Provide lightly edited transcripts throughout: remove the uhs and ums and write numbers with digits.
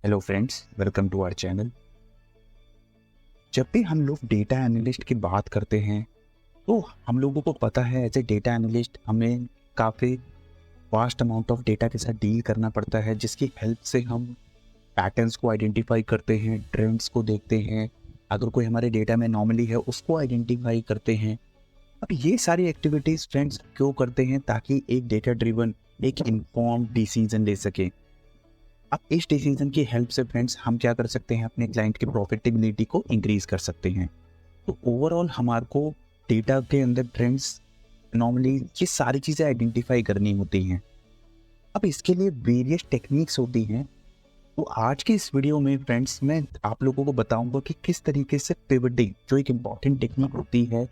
Hello friends, welcome to our channel. जब भी हम लोग डेटा एनालिस्ट की बात करते हैं तो हम लोगों को पता है एज ए डेटा एनालिस्ट हमें काफ़ी वास्ट अमाउंट ऑफ डेटा के साथ डील करना पड़ता है, जिसकी हेल्प से हम पैटर्न्स को आइडेंटिफाई करते हैं, ट्रेंड्स को देखते हैं, अगर कोई हमारे डेटा में नॉर्मली है उसको आइडेंटिफाई करते हैं। अब ये सारी एक्टिविटीज़ फ्रेंड्स क्यों करते हैं? ताकि एक डेटा ड्रिवन एक इन्फॉर्म्ड डिसीजन ले सकें। अब इस डिसीजन की हेल्प से फ्रेंड्स हम क्या कर सकते हैं, अपने क्लाइंट की प्रॉफिटेबिलिटी को इंक्रीज कर सकते हैं। तो ओवरऑल हमारे को डेटा के अंदर ट्रेंड्स, नॉर्मली ये सारी चीज़ें आइडेंटिफाई करनी होती हैं। अब इसके लिए वेरियस टेक्निक्स होती हैं। तो आज की इस वीडियो में फ्रेंड्स मैं आप लोगों को बताऊंगा कि किस तरीके से पिवटिंग, जो एक इम्पॉर्टेंट टेक्निक होती है,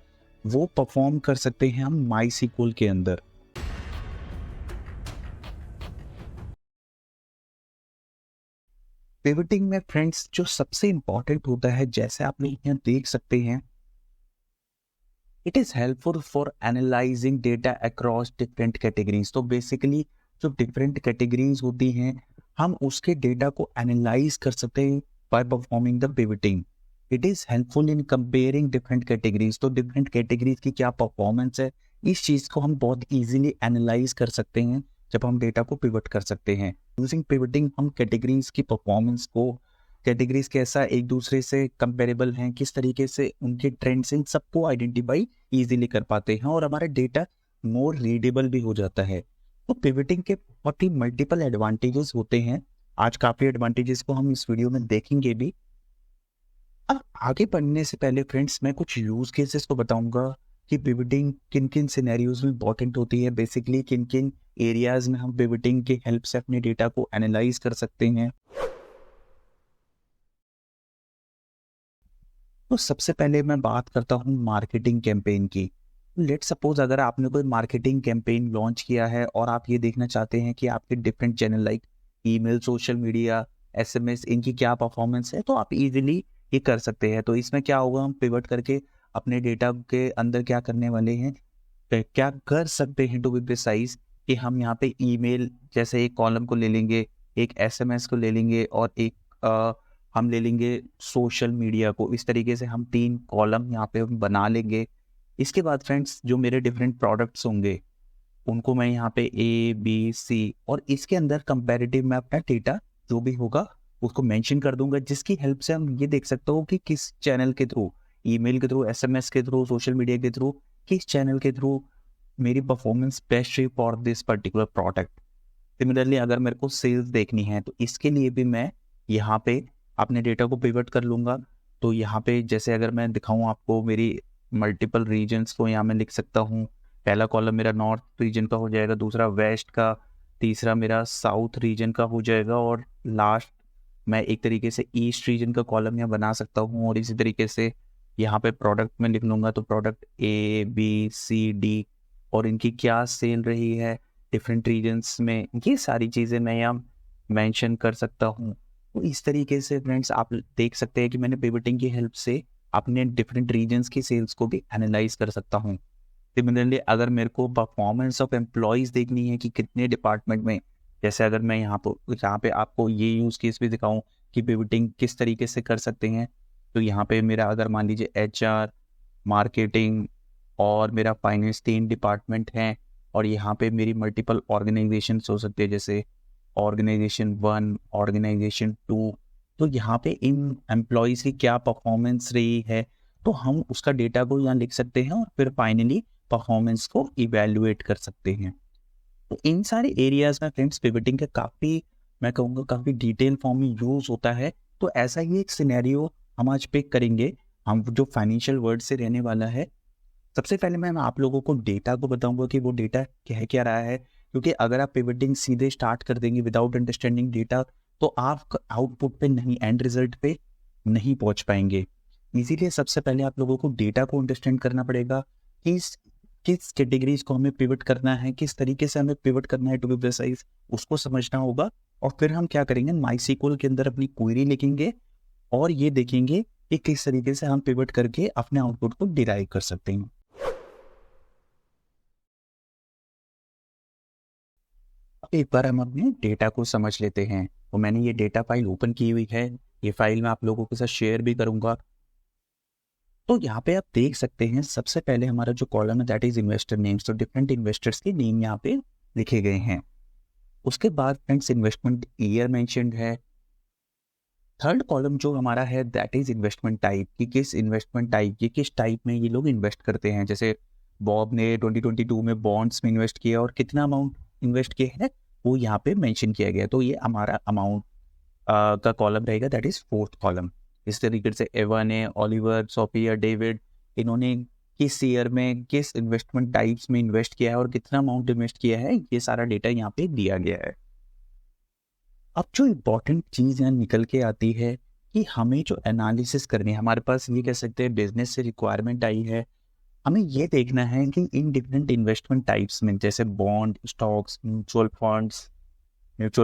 वो परफॉर्म कर सकते हैं हम माईसीक्वल के अंदर। पिवटिंग में फ्रेंड्स जो सबसे इम्पॉर्टेंट होता है, जैसे आप लोग यहाँ देख सकते हैं, it is helpful for analysing data across different categories. तो बेसिकली जो डिफरेंट कैटेगरीज होती हैं, हम उसके डेटा को एनालाइज कर सकते हैं by performing the pivoting. It is helpful in comparing different categories. तो डिफरेंट कैटेगरीज की क्या परफॉर्मेंस है, इस चीज़ को हम बहुत ईजिली एनालाइज कर सकते हैं जब हम डेटा को पिवट कर सकते हैं। यूजिंग पिवटिंग हम कैटेगरीज की परफॉर्मेंस को, कैटेगरीज कैसा एक दूसरे से कंपेरेबल हैं, किस तरीके से उनके ट्रेंड्स, इन सबको आइडेंटिफाई इजीली कर पाते हैं और हमारा डेटा मोर रीडेबल भी हो जाता है। तो पिवटिंग के बहुत ही मल्टीपल एडवांटेजेस होते हैं। आज काफी एडवांटेजेस को हम इस वीडियो में देखेंगे भी। अब आगे बढ़ने से पहले फ्रेंड्स मैं कुछ यूज केसेस को बताऊंगा कि पिवटिंग किन किन सिनेरियोज में इंपॉर्टेंट होती है, बेसिकली किन किन एरियाज में हम पिवटिंग के हेल्प से अपने डेटा को एनालाइज कर सकते हैं। तो सबसे पहले मैं बात करता हूँ मार्केटिंग कैंपेन की। लेट सपोज अगर आपने कोई मार्केटिंग कैंपेन लॉन्च किया है और आप ये देखना चाहते हैं कि आपके different channel like email, social media, SMS, इनकी क्या परफॉर्मेंस है, तो आप इजीली ये कर सकते हैं। तो इसमें क्या होगा, हम पिवट करके अपने डेटा के अंदर क्या करने वाले हैं, क्या कर सकते हैं टू बी प्रिसाइज, कि हम यहाँ पे ईमेल जैसे एक कॉलम को ले लेंगे, एक एसएमएस को ले लेंगे और एक हम ले लेंगे सोशल मीडिया को। इस तरीके से हम 3 कॉलम यहाँ पे हम बना लेंगे। इसके बाद फ्रेंड्स जो मेरे डिफरेंट प्रोडक्ट्स होंगे उनको मैं यहाँ पे ए बी सी, और इसके अंदर कंपैरेटिव में अपना डेटा जो भी होगा उसको मेंशन कर दूंगा, जिसकी हेल्प से हम ये देख सकते हो कि किस चैनल के थ्रू, ईमेल के थ्रू, एसएमएस के थ्रू, सोशल मीडिया के थ्रू, किस चैनल के थ्रू मेरी परफॉर्मेंस बेस्ट रही for this particular product. Similarly अगर मेरे को सेल्स देखनी है तो इसके लिए भी मैं यहाँ पे अपने डेटा को पिवट कर लूँगा। तो यहाँ पे जैसे अगर मैं दिखाऊँ आपको मेरी मल्टीपल रीजन्स को, यहाँ मैं लिख सकता हूँ। पहला कॉलम मेरा नॉर्थ रीजन का हो जाएगा, दूसरा वेस्ट का, तीसरा मेरा साउथ रीजन का हो जाएगा, और लास्ट मैं एक तरीके से ईस्ट रीजन का कॉलम यहाँ बना सकता हूँ। और इसी तरीके से यहाँ पे प्रोडक्ट में लिख लूँगा, तो product A B C D और इनकी क्या सेल रही है डिफरेंट रीजन्स में, ये सारी चीज़ें मैं यहाँ मेंशन कर सकता हूँ। तो इस तरीके से फ्रेंड्स आप देख सकते हैं कि मैंने पिवटिंग की हेल्प से अपने डिफरेंट रीजन्स की सेल्स को भी एनालाइज कर सकता हूँ। सिमिलरली अगर मेरे को परफॉर्मेंस ऑफ एम्प्लॉयज़ देखनी है कि कितने डिपार्टमेंट में, जैसे अगर मैं यहाँ पे आपको ये यूज़ केस भी दिखाऊँ कि पिवटिंग किस तरीके से कर सकते हैं, तो यहाँ पे मेरा अगर मान लीजिए एचआर, मार्केटिंग और मेरा फाइनेंस 3 डिपार्टमेंट हैं, और यहाँ पे मेरी मल्टीपल ऑर्गेनाइजेशंस हो सकती है, जैसे ऑर्गेनाइजेशन 1, ऑर्गेनाइजेशन 2। तो यहाँ पे इन एम्प्लॉयज़ की क्या परफॉर्मेंस रही है, तो हम उसका डेटा को यहाँ लिख सकते हैं और फिर फाइनली परफॉर्मेंस को इवेल्युएट कर सकते हैं। तो इन सारे एरियाज में फ्रेंड्स पिवटिंग का काफ़ी, मैं कहूँगा काफ़ी डिटेल फॉर्म में यूज़ होता है। तो ऐसा ही एक सिनेरियो हम आज पिक करेंगे, हम जो फाइनेंशियल वर्ल्ड से रहने वाला है। सबसे पहले मैं आप लोगों को डेटा को बताऊंगा कि वो डेटा कह क्या रहा है, क्योंकि अगर आप पिवटिंग सीधे स्टार्ट कर देंगे विदाउट अंडरस्टैंडिंग डेटा, तो आप आउटपुट पे नहीं, एंड रिजल्ट पे नहीं पहुंच पाएंगे। इसीलिए सबसे पहले आप लोगों को डेटा को अंडरस्टैंड करना पड़ेगा कि किस कैटेगरीज को हमें पिवट करना है, किस तरीके से हमें पिवट करना है टू बी प्रिसाइज, उसको समझना होगा। और फिर हम क्या करेंगे, माईसीक्वल के अंदर अपनी क्वेरी लिखेंगे और ये देखेंगे कि किस तरीके से हम पिवट करके अपने आउटपुट को डिराइव कर सकते हैं। अब एक बार हम अपने डेटा को समझ लेते हैं। तो मैंने ये डेटा फाइल ओपन की हुई है, ये फाइल मैं आप लोगों के साथ शेयर भी करूंगा। तो यहाँ पे आप देख सकते हैं सबसे पहले हमारा जो कॉलम है दैट इज इन्वेस्टर नेम्स। तो डिफरेंट इन्वेस्टर्स के नेम यहाँ पे लिखे गए हैं। उसके बाद फ्रेंड्स इन्वेस्टमेंट ईयर मेंशन्ड है। थर्ड कॉलम जो हमारा है दैट इज इन्वेस्टमेंट टाइप, कि किस इन्वेस्टमेंट टाइप की किस टाइप में ये लोग इन्वेस्ट करते हैं। जैसे बॉब ने 2022 में बॉन्ड्स में इन्वेस्ट किया और कितना अमाउंट इन्वेस्ट किया है वो यहाँ पे मेंशन किया गया। तो ये हमारा अमाउंट का कॉलम रहेगा दैट इज फोर्थ कॉलम। इस तरीके से एवन है, ओलिवर, सोफिया, डेविड, इन्होंने किस ईयर में किस इन्वेस्टमेंट टाइप्स में इन्वेस्ट किया है और कितना अमाउंट इन्वेस्ट किया है, ये सारा डेटा यहाँ पे दिया गया है। अब जो इम्पोर्टेंट चीज़ यहाँ निकल के आती है कि हमें जो एनालिसिस करनी है, हमारे पास ये कह सकते हैं बिजनेस से रिक्वायरमेंट आई है। हमें ये देखना है कि इन डिफरेंट इन्वेस्टमेंट टाइप्स में जैसे bond, stocks, mutual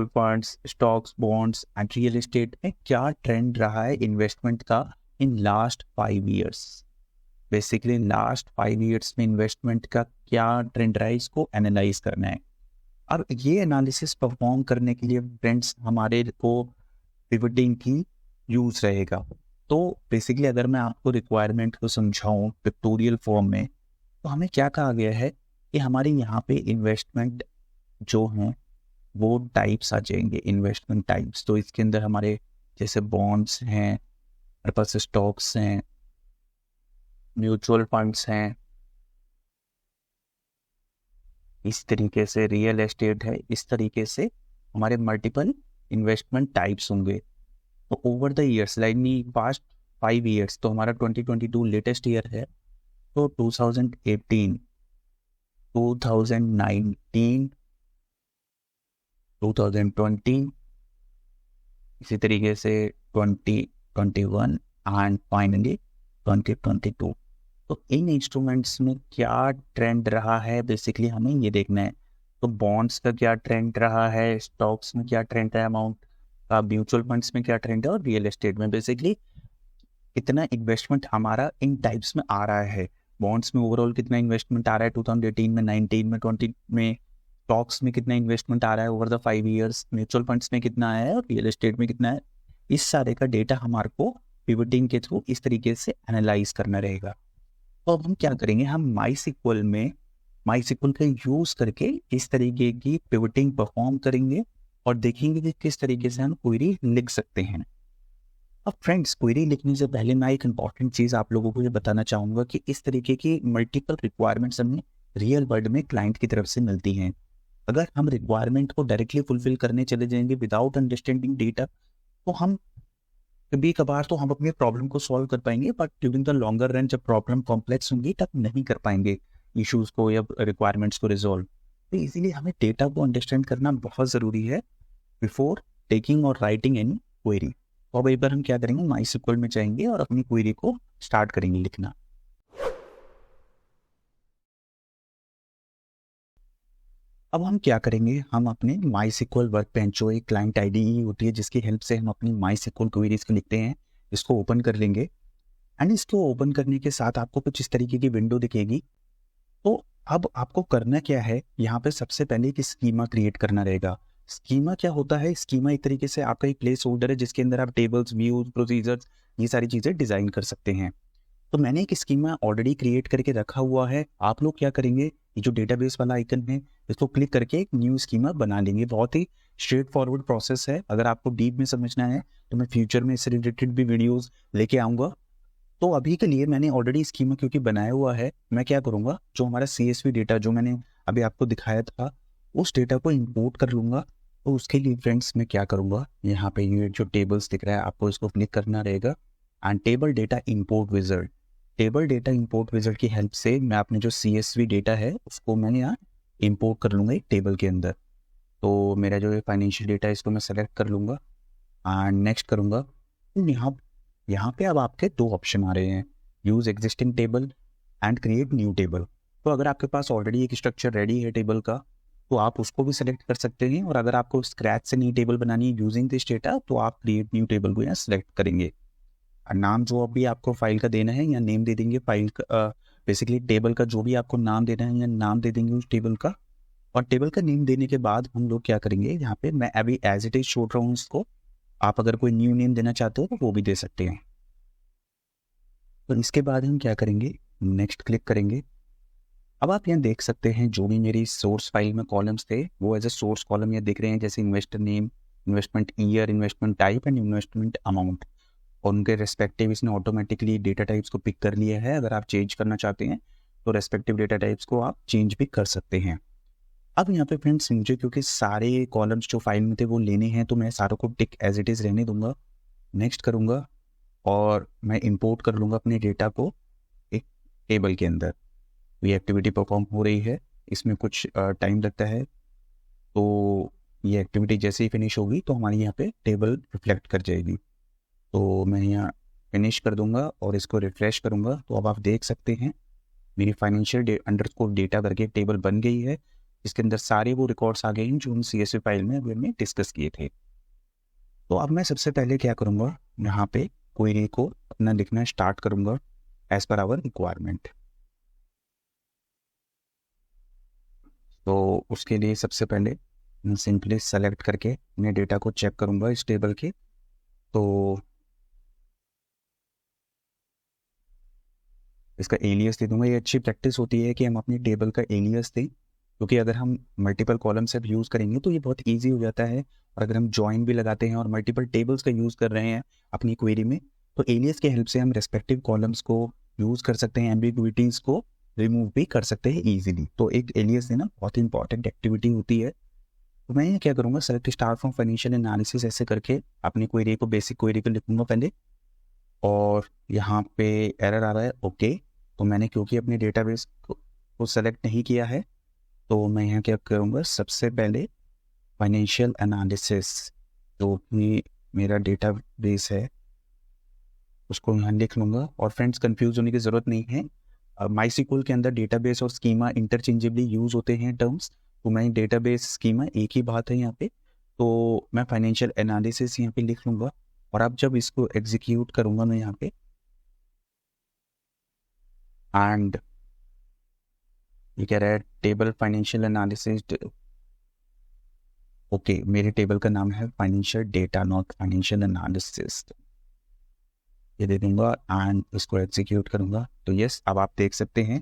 funds, stocks, bonds and real estate में क्या ट्रेंड रहा है इन्वेस्टमेंट का in last 5 years. Basically last 5 years में इन्वेस्टमेंट का क्या ट्रेंड रहा है, इसको एनालाइज करना है। अब ये एनालिसिस परफॉर्म करने के लिए फ्रेंड्स हमारे को पिवटिंग की यूज रहेगा। तो बेसिकली अगर मैं आपको रिक्वायरमेंट को समझाऊं पिक्टोरियल फॉर्म में, तो हमें क्या कहा गया है कि हमारे यहाँ पे इन्वेस्टमेंट जो हैं वो टाइप्स आ जाएंगे, इन्वेस्टमेंट टाइप्स। तो इसके अंदर हमारे जैसे बॉन्ड्स हैं, हमारे पास स्टॉक्स हैं, म्यूचुअल फंड्स हैं, इस तरीके से रियल एस्टेट है, इस तरीके से हमारे मल्टीपल इन्वेस्टमेंट टाइप्स होंगे। तो over the years like past 5 years, तो हमारा 2022 लेटेस्ट ईयर है, तो 2018, 2019, 2020, इसी तरीके से 2021 एंड फाइनली 2022। तो इन इंस्ट्रूमेंट्स में क्या ट्रेंड रहा है बेसिकली हमें ये देखना है। तो बॉन्ड्स का क्या ट्रेंड रहा है, स्टॉक्स में क्या ट्रेंड है अमाउंट का, म्यूचुअल फंड्स में क्या ट्रेंड है और रियल एस्टेट में बेसिकली कितना इन्वेस्टमेंट हमारा इन टाइप्स में आ रहा है। बॉन्ड्स में ओवरऑल कितना इन्वेस्टमेंट आ रहा है 2018 में, 19 में, 20 में, स्टॉक्स में कितना इन्वेस्टमेंट आ रहा है over the 5 years, mutual funds में कितना आया है और रियल एस्टेट में कितना है। इस सारे का डेटा हमारे को पिवटिंग के थ्रू इस तरीके से एनालाइज करना रहेगा। तो अब हम क्या करेंगे, हम माई सिक्वल का यूज करके इस तरीके की पिवटिंग परफॉर्म करेंगे और देखेंगे कि किस तरीके से हम क्वेरी लिख सकते हैं। अब फ्रेंड्स क्वेरी लिखने से पहले मैं एक इंपॉर्टेंट चीज आप लोगों को ये बताना चाहूंगा कि इस तरीके की मल्टीपल रिक्वायरमेंट्स हमें रियल वर्ल्ड में क्लाइंट की तरफ से मिलती हैं। अगर हम रिक्वायरमेंट को डायरेक्टली फुलफिल करने चले जाएंगे विदाउट अंडरस्टैंडिंग डेटा, तो हम कभी कभार तो हम अपने प्रॉब्लम को सॉल्व कर पाएंगे, but during the longer run जब प्रॉब्लम कॉम्प्लेक्स होंगी तब नहीं कर पाएंगे इश्यूज को या रिक्वायरमेंट्स को रिजॉल्व। तो इसीलिए हमें डेटा को अंडरस्टैंड करना बहुत ज़रूरी है बिफोर टेकिंग और राइटिंग एनी क्वेरी। तो अब एक बार हम क्या करेंगे, माई सिक्वल में जाएंगे और अपनी क्वेरी को स्टार्ट करेंगे लिखना। अब हम क्या करेंगे, हम अपने माई सिक्वल वर्कबेंच जो एक क्लाइंट आईडी होती है जिसकी हेल्प से हम अपनी माई सिक्वल क्वेरीज को लिखते हैं, इसको ओपन कर लेंगे। एंड इसको ओपन करने के साथ आपको कुछ इस तरीके की विंडो दिखेगी। तो अब आपको करना क्या है, यहाँ पे सबसे पहले एक स्कीमा क्रिएट करना रहेगा। स्कीमा क्या होता है, स्कीमा एक तरीके से आपका एक प्लेस होल्डर है जिसके अंदर आप टेबल्स, व्यूज, प्रोसीजर्स, ये सारी चीज़ें डिजाइन कर सकते हैं। तो मैंने एक स्कीमा ऑलरेडी क्रिएट करके रखा हुआ है। आप लोग क्या करेंगे, ये जो डेटाबेस वाला आइकन है इसको क्लिक करके एक न्यू स्कीमा बना लेंगे। बहुत ही स्ट्रेट फॉरवर्ड प्रोसेस है। अगर आपको डीप में समझना है तो मैं फ्यूचर में इससे रिलेटेड भी वीडियोस लेके आऊँगा। तो अभी के लिए मैंने ऑलरेडी स्कीमा क्योंकि बनाया हुआ है, मैं क्या करूँगा, जो हमारा CSV डेटा जो मैंने अभी आपको दिखाया था उस डेटा को इम्पोर्ट कर लूँगा। तो उसके लिए फ्रेंड्स मैं क्या करूँगा, यहाँ पे ये जो टेबल्स दिख रहा है आपको इसको क्लिक करना रहेगा and table data import wizard. Table data import wizard की हेल्प से मैं अपने जो CSV डेटा है उसको मैं यहाँ इंपोर्ट कर लूँगा एक टेबल के अंदर। तो मेरा जो फाइनेंशियल डेटा है इसको मैं सेलेक्ट कर लूँगा एंड नेक्स्ट करूँगा। यहाँ पे अब आपके 2 ऑप्शन आ रहे हैं, use existing table and create new table. तो अगर आपके पास ऑलरेडी एक स्ट्रक्चर रेडी है टेबल का तो आप उसको भी सेलेक्ट कर सकते हैं, और अगर आपको स्क्रैच से नई टेबल बनानी है यूजिंग दिस डेटा तो आप क्रिएट न्यू टेबल को यहाँ सेलेक्ट करेंगे। नाम जो अभी आपको फाइल का देना है या नेम दे देंगे फाइल का, बेसिकली टेबल का जो भी आपको नाम देना है या नाम दे देंगे उस टेबल का। और टेबल का नेम देने के बाद हम लोग क्या करेंगे, यहाँ पे मैं अभी एज इट इज छोड़ रहा हूँ इसको, आप अगर कोई न्यू नेम देना चाहते हो तो वो भी दे सकते हैं। तो इसके बाद हम क्या करेंगे, नेक्स्ट क्लिक करेंगे। अब आप यहाँ देख सकते हैं जो भी मेरी सोर्स फाइल में कॉलम्स थे वो एज ए सोर्स कॉलम ये दिख रहे हैं, जैसे investor name, investment year, investment type and investment amount. और उनके रेस्पेक्टिव इसने ऑटोमेटिकली डेटा टाइप्स को पिक कर लिया है। अगर आप चेंज करना चाहते हैं तो रेस्पेक्टिव डेटा टाइप्स को आप चेंज भी कर सकते हैं। अब यहाँ पे फ्रेंड्स मुझे क्योंकि सारे कॉलम्स जो फाइल में थे वो लेने हैं, तो मैं सारों को टिक एज इट इज़ रहने दूंगा, नेक्स्ट करूँगा और मैं इंपोर्ट कर लूँगा अपने डेटा को एक टेबल के अंदर। ये एक्टिविटी परफॉर्म हो रही है, इसमें कुछ टाइम लगता है, तो ये एक्टिविटी जैसे ही फिनिश होगी तो हमारी यहाँ पे टेबल रिफ्लेक्ट कर जाएगी। तो मैं यहाँ फिनिश कर दूंगा और इसको रिफ्रेश करूंगा, तो अब आप देख सकते हैं मेरी फाइनेंशियल अंडरस्कोर डेटा करके टेबल बन गई है, इसके अंदर सारे वो रिकॉर्ड्स आ गए हैं जो हम CSV फाइल में अभी हमने डिस्कस किए थे। तो अब मैं सबसे पहले क्या करूँगा, यहाँ पे क्वेरी को अपना लिखना स्टार्ट करूँगा एज पर आवर रिक्वायरमेंट। तो उसके लिए सबसे पहले मैं सिंपली सेलेक्ट करके अपने डेटा को चेक करूँगा इस टेबल के। तो इसका एलियस दे दूंगा। ये अच्छी प्रैक्टिस होती है कि हम अपनी टेबल का एलियस दें, क्योंकि अगर हम मल्टीपल कॉलम से भी यूज़ करेंगे तो ये बहुत इजी हो जाता है। और अगर हम जॉइन भी लगाते हैं और मल्टीपल टेबल्स का यूज़ कर रहे हैं अपनी क्वेरी में, तो एलियस के हेल्प से हम रेस्पेक्टिव कॉलम्स को यूज़ कर सकते हैं, एम्बिग्विटीज़ को रिमूव भी कर सकते हैं ईजिली। तो एक एलियस देना बहुत इंपॉर्टेंट एक्टिविटी होती है। तो मैं ये क्या करूँगा, select star from financial analysis ऐसे करके अपनी क्वेरी को, बेसिक क्वेरी को लिखूंगा पहले। और यहाँ पे एरर आ रहा है, ओके। तो मैंने क्योंकि अपने डेटाबेस को सेलेक्ट नहीं किया है, तो मैं यहाँ क्या करूँगा, सबसे पहले फाइनेंशियल एनालिसिस जो भी मेरा डेटाबेस है उसको यहाँ लिख लूँगा। और फ्रेंड्स कंफ्यूज होने की ज़रूरत नहीं है, MySQL के अंदर डेटाबेस और स्कीमा इंटरचेंजेबली यूज़ होते हैं टर्म्स। तो मैं डेटाबेस स्कीमा एक ही बात है यहाँ पे, तो मैं फाइनेंशियल एनालिसिस यहाँ पे लिख लूँगा। और अब जब इसको एग्जीक्यूट करूँगा मैं यहाँ पे, एंड ये कह रहा है टेबल फाइनेंशियल एनालिसिस, ओके मेरे टेबल का नाम है financial data not financial analysis, ये दे दूंगा एंड इसको एग्जीक्यूट करूंगा। तो यस, अब आप देख सकते हैं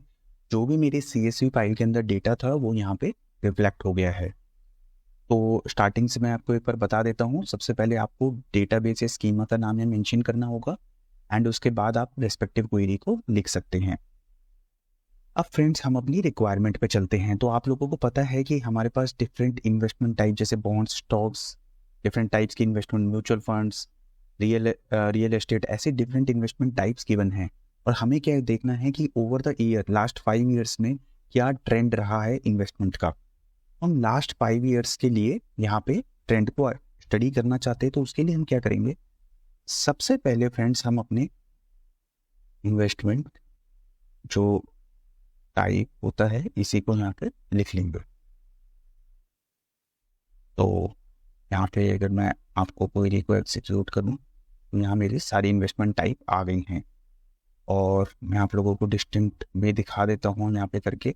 जो भी मेरे CSV फाइल के अंदर डेटा था वो यहाँ पे रिफ्लेक्ट हो गया है। तो स्टार्टिंग से मैं आपको एक बार बता देता हूँ, सबसे पहले आपको डेटाबेस या स्कीमा का नाम है मेंशन करना होगा, एंड उसके बाद आप रेस्पेक्टिव क्वेरी को लिख सकते हैं। अब फ्रेंड्स हम अपनी रिक्वायरमेंट पे चलते हैं। तो आप लोगों को पता है कि हमारे पास डिफरेंट इन्वेस्टमेंट टाइप, जैसे बॉन्ड्स, स्टॉक्स, डिफरेंट टाइप्स की investment, mutual funds, real estate, ऐसे डिफरेंट इन्वेस्टमेंट टाइप्स गिवन हैं। और हमें क्या देखना है कि over the year, last 5 years में क्या ट्रेंड रहा है इन्वेस्टमेंट का। हम लास्ट 5 ईयर्स के लिए यहाँ पे ट्रेंड को स्टडी करना चाहते हैं, तो उसके लिए हम क्या करेंगे, सबसे पहले फ्रेंड्स हम अपने इन्वेस्टमेंट जो टाइप होता है इसी को यहाँ पे लिख लेंगे। तो यहाँ पे अगर मैं आपको क्वेरी को एग्जीक्यूट करूँ तो यहाँ मेरी सारी इन्वेस्टमेंट टाइप आ गई हैं। और मैं आप लोगों को डिस्टिंक्ट में दिखा देता हूँ यहाँ पे करके।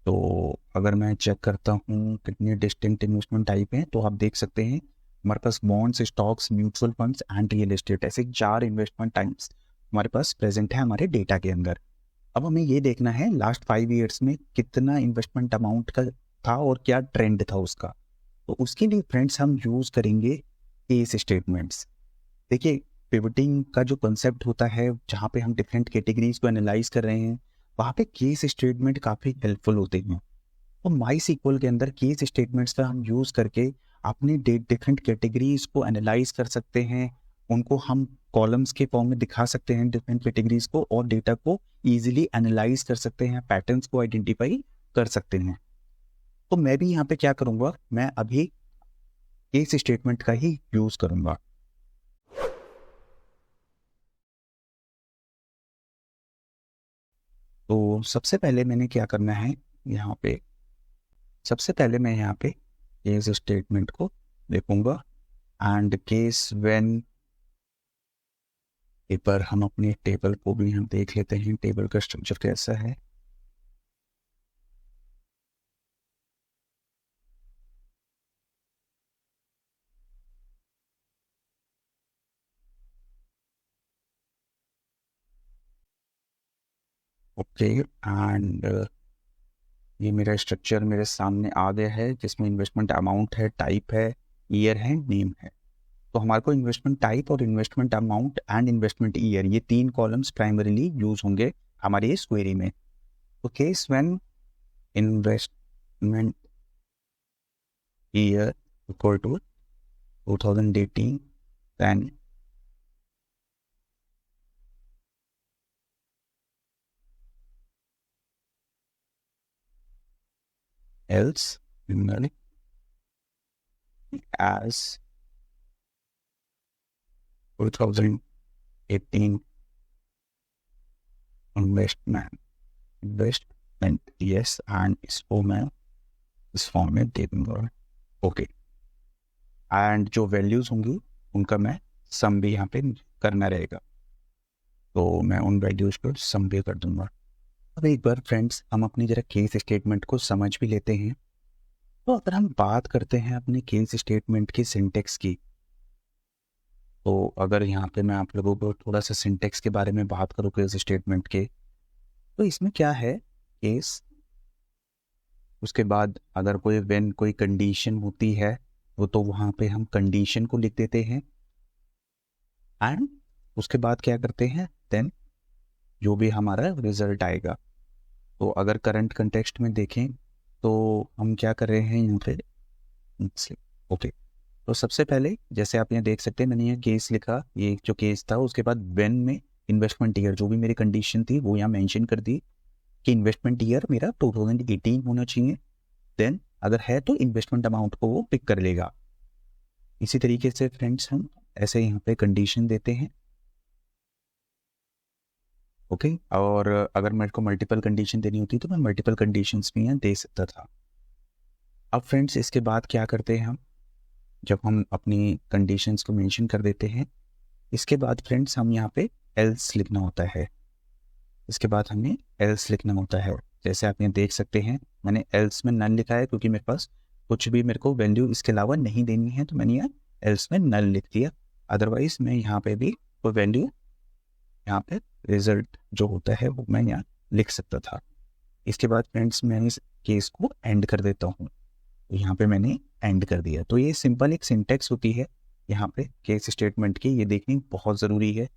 तो अगर मैं चेक करता हूँ कितनी डिस्टिंक्ट इन्वेस्टमेंट टाइप हैं, तो आप देख सकते हैं हमारे पास bonds, stocks, mutual funds and real estate, ऐसे 4 इन्वेस्टमेंट टाइप्स हमारे पास प्रेजेंट है हमारे डेटा के अंदर। अब हमें ये देखना है लास्ट 5 ईयर्स में कितना इन्वेस्टमेंट अमाउंट का था और क्या ट्रेंड था उसका। तो उसके लिए फ्रेंड्स हम यूज़ करेंगे केस स्टेटमेंट्स। देखिए, पिवटिंग का जो कंसेप्ट होता है, जहाँ पे हम डिफरेंट कैटेगरीज को एनालाइज कर रहे हैं, वहाँ पे केस स्टेटमेंट काफ़ी हेल्पफुल होते हैं। तो MySQL के अंदर केस स्टेटमेंट्स का हम यूज़ करके अपनी डिफरेंट कैटेगरीज को एनालाइज कर सकते हैं, उनको हम कॉलम्स के फॉर्म में दिखा सकते हैं डिफरेंट कैटेगरीज को, और डेटा को इजीली एनालाइज कर सकते हैं, पैटर्न्स को आइडेंटिफाई कर सकते हैं। तो मैं भी यहाँ पे क्या करूँगा, मैं अभी केस स्टेटमेंट का ही यूज़ करूँगा। तो सबसे पहले मैंने क्या करना है, यहाँ पे सबसे पहले मैं यहाँ पे केस स्टेटमेंट को देखूंगा, एंड केस व्हेन एक बार हम अपने टेबल को भी हम देख लेते हैं, टेबल का स्ट्रक्चर कैसा है। ओके, एंड ये मेरा स्ट्रक्चर मेरे सामने आ गया है, जिसमें इन्वेस्टमेंट अमाउंट है, टाइप है, ईयर है, नेम है। तो हमारे को इन्वेस्टमेंट टाइप और investment amount and investment year, ये 3 कॉलम्स प्राइमरीली यूज होंगे हमारी इस क्वेरी में। तो case when investment year equal to 2018, then else as 2018 investment yes, and इसको मैं इस फॉर्म में दे दूंगा। ओके, एंड जो वैल्यूज होंगी उनका मैं सम भी यहाँ पे करना रहेगा, तो मैं उन वैल्यूज को सम भी कर दूंगा। अब एक बार फ्रेंड्स हम अपनी जरा केस स्टेटमेंट को समझ भी लेते हैं। तो अगर हम बात करते हैं अपने केस स्टेटमेंट की सिंटेक्स की, तो अगर यहाँ पे मैं आप लोगों को थोड़ा सा सिंटेक्स के बारे में बात करूँ केस स्टेटमेंट के, तो इसमें क्या है, केस, उसके बाद अगर कोई व्हेन कोई कंडीशन होती है वो, तो वहाँ पे हम कंडीशन को लिख देते हैं, एंड उसके बाद क्या करते हैं, देन जो भी हमारा रिजल्ट आएगा। तो अगर करंट कंटेक्स्ट में देखें तो हम क्या कर रहे हैं यहाँ पे, ओके। तो सबसे पहले जैसे आप यहाँ देख सकते हैं, मैंने यहाँ केस लिखा, ये जो केस था, उसके बाद व्हेन में इन्वेस्टमेंट ईयर जो भी मेरी कंडीशन थी वो यहाँ मेंशन कर दी कि इन्वेस्टमेंट ईयर मेरा 2018 होना चाहिए। देन अगर है तो इन्वेस्टमेंट अमाउंट को वो पिक कर लेगा। इसी तरीके से फ्रेंड्स हम ऐसे यहाँ पे कंडीशन देते हैं, ओके। और अगर मेरे को मल्टीपल कंडीशन देनी होती तो मैं मल्टीपल कंडीशंस भी यहाँ दे सकता था। अब फ्रेंड्स इसके बाद क्या करते हैं हम, जब हम अपनी कंडीशंस को मेंशन कर देते हैं, इसके बाद फ्रेंड्स हम यहाँ पे एल्स लिखना होता है। इसके बाद हमें एल्स लिखना होता है। जैसे आप यहाँ देख सकते हैं, मैंने एल्स में नल लिखा है क्योंकि मेरे पास कुछ भी मेरे को वैल्यू इसके अलावा नहीं देनी है, तो मैंने यहाँ एल्स में नल लिख दिया। अदरवाइज मैं यहाँ पे भी कोई वैल्यू, यहाँ पे रिजल्ट जो होता है वो मैं यहाँ लिख सकता था। इसके बाद फ्रेंड्स मैं इस केस को एंड कर देता हूँ, तो यहाँ पे मैंने एंड कर दिया। तो ये सिंपल एक सिंटेक्स होती है यहाँ पे केस स्टेटमेंट की, ये देखनी बहुत ज़रूरी है।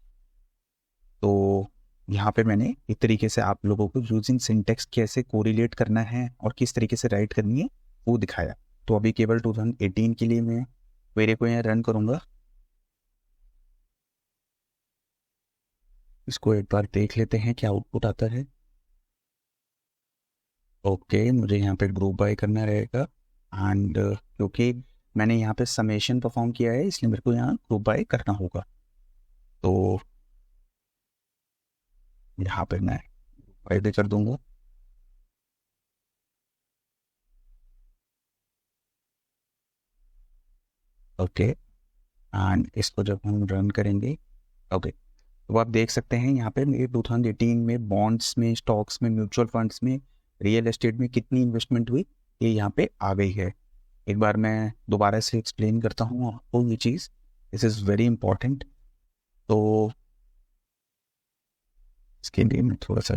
तो यहाँ पे मैंने एक तरीके से आप लोगों को यूजिंग सिंटेक्स कैसे कोरिलेट करना है और किस तरीके से राइट करनी है वो दिखाया। तो अभी केवल 2018 के लिए मैं क्वेरी को यहाँ रन करूँगा। इसको एक बार देख लेते हैं क्या आउटपुट आता है। ओके, मुझे यहाँ पे ग्रुप बाय करना रहेगा, एंड क्योंकि मैंने यहाँ पे समेशन परफॉर्म किया है इसलिए मेरे को यहाँ ग्रुप बाय करना होगा। तो यहाँ पे मैं बाय भी कर दूंगा। ओके, एंड इसको जब हम रन करेंगे, ओके, तो आप देख सकते हैं यहाँ पे मेरे 2018 में बॉन्ड्स में, स्टॉक्स में, म्यूचुअल फंड्स में, रियल एस्टेट में कितनी इन्वेस्टमेंट हुई ये यहाँ पे आ गई है। एक बार मैं दोबारा से एक्सप्लेन करता हूँ आपको ये चीज़, दिस इज़ वेरी इंपॉर्टेंट। तो इसके लिए मैं थोड़ा सा,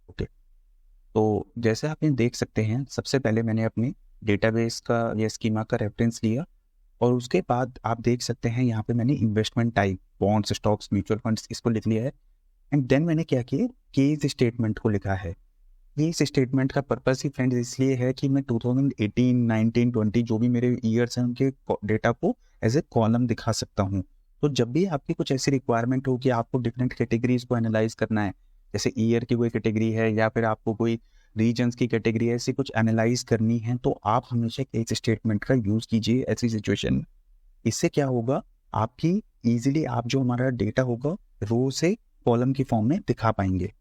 ओके, तो जैसे आप ये देख सकते हैं, सबसे पहले मैंने अपने डेटाबेस का या स्कीमा का रेफरेंस लिया, और उसके बाद आप देख सकते हैं यहाँ पे मैंने investment type bonds, stocks, mutual funds इसको लिख लिया है। एंड देन मैंने क्या किया, केस स्टेटमेंट को लिखा है। केस स्टेटमेंट का पर्पस ही फ्रेंड्स इसलिए है कि मैं 2018, 19, 20 जो भी मेरे ईयर्स हैं उनके डेटा को एज ए कॉलम दिखा सकता हूँ। तो जब भी आपकी कुछ ऐसी रिक्वायरमेंट हो कि आपको डिफरेंट कैटेगरीज को एनालाइज करना है, जैसे ईयर की कोई कैटेगरी है या फिर आपको कोई रीजन्स की कैटेगरी है, ऐसी कुछ एनालाइज करनी है, तो आप हमेशा केस स्टेटमेंट का यूज कीजिए ऐसी सिचुएशन में। इससे क्या होगा, आपकी इजीली आप जो हमारा डेटा होगा रो से कॉलम की फॉर्म में दिखा पाएंगे।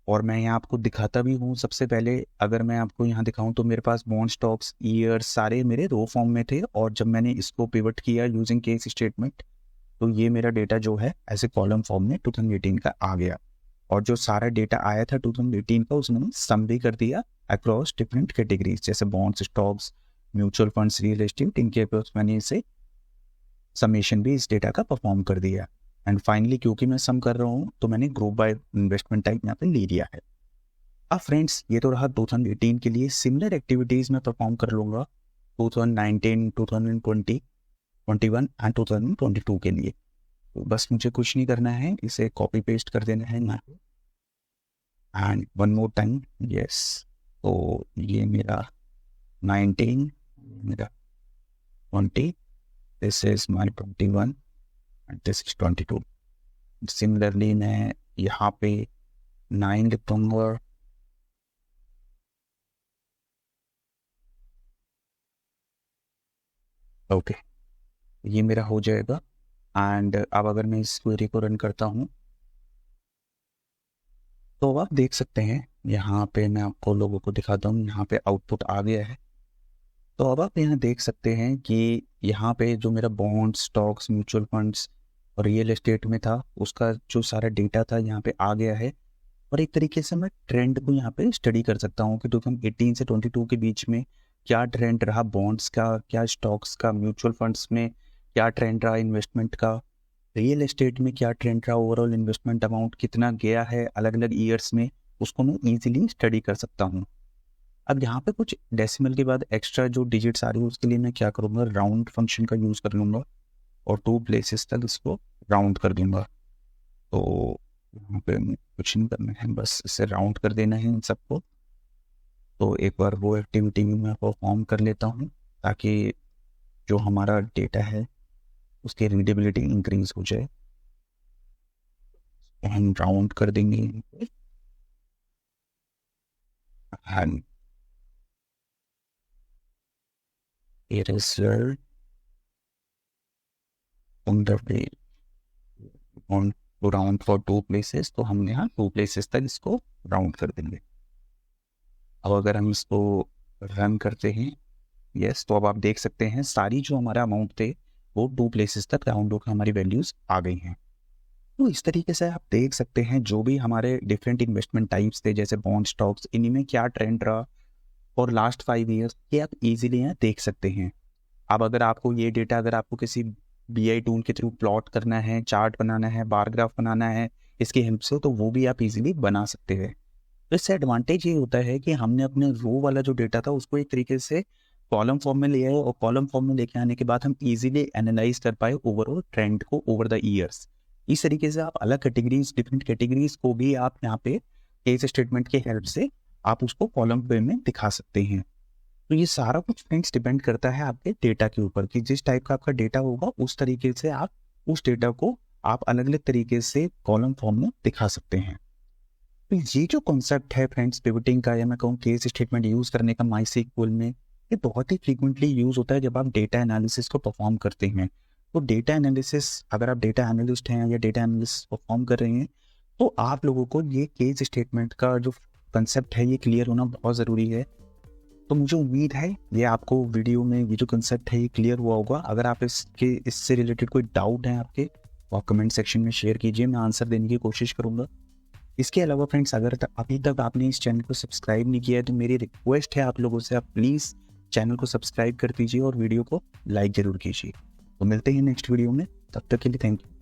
और मैं यहाँ आपको दिखाता भी हूँ। सबसे पहले अगर मैं आपको यहाँ दिखाऊं तो मेरे पास बॉन्ड, स्टॉक्स, ईयर सारे मेरे रो फॉर्म में थे, और जब मैंने इसको पिवट किया यूजिंग केस स्टेटमेंट तो ये मेरा डेटा जो है ऐसे कॉलम फॉर्म में 2018 का आ गया, और जो सारा डेटा आया था 2018 का उसने सम भी कर दिया अक्रॉस डिफरेंट कैटेगरीज, जैसे bonds, stocks, mutual funds, real estate, इनके अक्रॉस मैंने इसे समेशन भी इस डेटा का परफॉर्म कर दिया। एंड फाइनली क्योंकि मैं सम कर रहा हूँ तो मैंने ग्रुप बाय इन्वेस्टमेंट टाइप यहाँ पे ले लिया है। अब फ्रेंड्स ये तो रहा 2018 के लिए। सिमिलर एक्टिविटीज़ मैं परफॉर्म कर लूँगा 2019, 2020, 21 एंड 2022 के लिए। तो बस मुझे कुछ नहीं करना है, इसे कॉपी पेस्ट कर देना है यहाँ पे। And one more time, yes, तो ये मेरा 19, मेरा 20, this is my 21 and this is 22। Similarly मैं यहाँ पे 9 लिखूंगा, ओके, ये मेरा हो जाएगा। एंड अब अगर मैं इस क्वेरी को रन करता हूँ तो आप देख सकते हैं यहाँ पे, मैं आपको लोगों को दिखाता हूँ, यहाँ पे आउटपुट आ गया है। तो अब आप यहाँ देख सकते हैं कि यहाँ पे जो मेरा बॉन्ड्स, स्टॉक्स, म्यूचुअल फंड्स और रियल एस्टेट में था उसका जो सारा डेटा था यहाँ पे आ गया है। और एक तरीके से मैं ट्रेंड को यहाँ पे स्टडी कर सकता हूँ कि 2018 से 22 के बीच में क्या ट्रेंड रहा बॉन्ड्स का, क्या स्टॉक्स का, म्यूचुअल फंड्स में क्या ट्रेंड रहा इन्वेस्टमेंट का, रियल एस्टेट में क्या ट्रेंड रहा, ओवरऑल इन्वेस्टमेंट अमाउंट कितना गया है अलग अलग ईयर्स में, उसको मैं ईजिली स्टडी कर सकता हूँ। अब यहाँ पे कुछ डेसिमल के बाद एक्स्ट्रा जो डिजिट्स आ रही है उसके लिए मैं क्या करूँगा, राउंड फंक्शन का यूज़ कर लूँगा और 2 प्लेसेस तक इसको राउंड कर दूंगा। तो यहाँ पे कुछ नहीं करना है, बस इसे राउंड कर देना है इन सबको। तो एक बार वो एक्टिविटी भी मैं परफॉर्म कर लेता हूँ ताकि जो हमारा डेटा है उसकी रीडेबिलिटी इंक्रीज हो जाए। तो हम राउंड कर देंगे and it is on the way on to round for 2 places, तो हम यहाँ 2 places तक इसको राउंड कर देंगे। अब अगर हम इसको रन करते हैं, यस, तो अब आप देख सकते हैं सारी जो हमारा अमाउंट थे वो 2 प्लेसेस तक राउंड होकर हमारी वैल्यूज आ गई हैं। तो इस तरीके से आप देख सकते हैं जो भी हमारे डिफरेंट इन्वेस्टमेंट टाइप्स थे जैसे बॉन्ड, स्टॉक्स, इन्हीं में क्या ट्रेंड रहा और लास्ट 5 ईयर्स, ये आप इजीली यहाँ देख सकते हैं। अब अगर आपको ये डेटा अगर आपको किसी BI टूल के थ्रू प्लॉट करना है, चार्ट बनाना है, बार ग्राफ बनाना है इसकी हेल्प से, तो वो भी आप इजीली बना सकते हैं। तो इससे एडवांटेज ये होता है कि हमने अपने रो वाला जो डेटा था उसको एक तरीके से कॉलम फॉर्म में ले आए और कॉलम फॉर्म में लेके आने के बाद हम इजीली एनालाइज कर पाए ओवरऑल ट्रेंड को ओवर द ईयर्स। इस तरीके से आप अलग कैटेगरीज, डिफरेंट कैटेगरीज को भी आप यहाँ पे केस स्टेटमेंट की हेल्प से आप उसको कॉलम वे में दिखा सकते हैं। तो ये सारा कुछ फ्रेंड्स डिपेंड करता है आपके डेटा के ऊपर कि जिस टाइप का आपका डेटा होगा उस तरीके से आप उस डेटा को आप अलग अलग तरीके से कॉलम फॉर्म में दिखा सकते हैं। तो ये जो कॉन्सेप्ट है फ्रेंड्स पिवटिंग का, या मैं कहूँ केस स्टेटमेंट यूज करने का MySQL में, ये बहुत ही फ्रीक्वेंटली यूज होता है जब आप डेटा एनालिसिस को परफॉर्म करते हैं। तो डेटा एनालिसिस, अगर आप डेटा एनालिस्ट हैं या डेटा एनालिसिस परफॉर्म कर रहे हैं तो आप लोगों को ये केस स्टेटमेंट का जो कंसेप्ट है ये क्लियर होना बहुत ज़रूरी है। तो मुझे उम्मीद है ये आपको वीडियो में ये जो कंसेप्ट है ये क्लियर हुआ होगा। अगर आप इससे रिलेटेड कोई डाउट है आपके तो आप कमेंट सेक्शन में शेयर कीजिए, मैं आंसर देने की कोशिश करूँगा। इसके अलावा फ्रेंड्स अगर अभी तक आपने इस चैनल को सब्सक्राइब नहीं किया है तो मेरी रिक्वेस्ट है आप लोगों से, आप प्लीज़ चैनल को सब्सक्राइब कर दीजिए और वीडियो को लाइक ज़रूर कीजिए। तो मिलते हैं नेक्स्ट वीडियो में, तब तक के लिए थैंक यू।